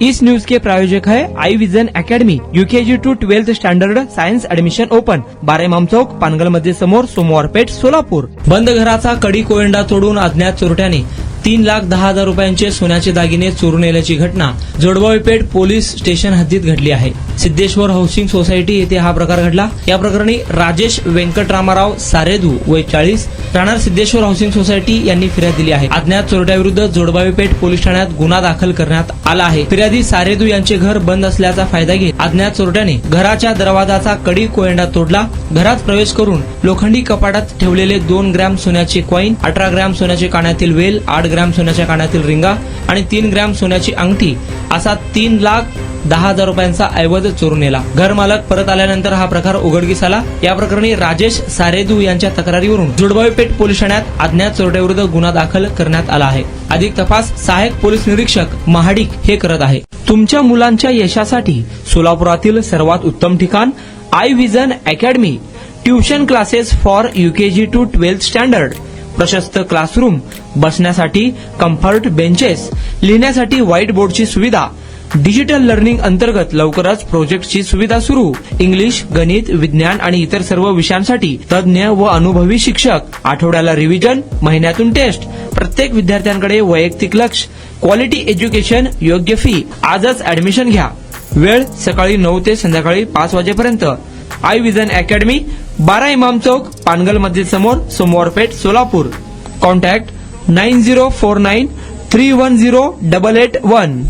इस news के प्रायोजक है Aai vision academy, UKG to 12th standard science admission open, 12 Imam Chowk, Pangal मध्ये समोर, सोमवार पेठ, सोलापूर। बंद घराचा कडी कोयंडा तोडून अज्ञात चोरट्याने 3,10,000 रुपयांचे सोन्याचे दागिने चोरून नेल्याची घटना जोडबावी पेठ पोलीस स्टेशन हद्दीत घडली आहे। सिद्धेश्वर हाऊसिंग सोसायटी येथे हा प्रकार घडला। या प्रकरणी राजेश व्यंकटरामाराव सारेदू वय 40 राहणार सिद्धेश्वर हाऊसिंग सोसायटी यांनी फिर्याद दिली आहे। अज्ञात चोरट्याविरुद्ध जोडबावी पेठ पोलीस ठाण्यात गुन्हा दाखल करण्यात आला आहे। फिर्यादी सारेदू यांचे घर बंद असल्याचा फायदा घेत अज्ञात चोरट्याने घराच्या दरवाजाचा कडी कोयंडा तोडला। घरात प्रवेश करून लोखंडी कपाटात ठेवलेले 2 ग्रॅम सोन्याचे कॉईन, 18 ग्रॅम सोन्याचे कानातील वेल, 8 ग्रॅम सोन्याच्या कानातील रिंगा आणि 3 ग्रॅम सोन्याची अंगठी असा 3,10,000 रुपयांचा ऐवज चोरून नेला। घर मालक परत आल्यानंतर हा प्रकार उघडकीस आला। या प्रकरणी राजेश सारेदू यांच्या तक्रारीवरून जोडबावी पेठ पोलीस ठाण्यात अज्ञात चोरट्याविरुद्ध गुन्हा दाखल करण्यात आला आहे। अधिक तपास सहाय्यक पोलीस निरीक्षक महाडिक हे करत आहे। तुमच्या मुलांच्या यशासाठी सोलापुरातील सर्वात उत्तम ठिकाण Aai vision academy, tuition classes for UKG to 12th standard, प्रशस्त क्लासरूम, बसण्यासाठी कम्फर्ट बेंचेस, लिहिण्यासाठी व्हाईट बोर्डची सुविधा, डिजिटल लर्निंग अंतर्गत लवकरच प्रोजेक्टची सुविधा सुरू, इंग्लिश, गणित, विज्ञान आणि इतर सर्व विषयांसाठी तज्ञ व अनुभवी शिक्षक, आठवड्याला रिव्हिजन, महिन्यातून टेस्ट, प्रत्येक विद्यार्थ्यांकडे वैयक्तिक लक्ष, क्वालिटी एज्युकेशन, योग्य फी। आजच ऍडमिशन घ्या। वेळ सकाळी 9 ते संध्याकाळी 5 वाजेपर्यंत। आई विजन अकॅडमी, 12 इमाम चौक, पानगल मस्जिद समोर, सोमवार पेठ, सोलापूर। कॉन्टॅक्ट 9049310881।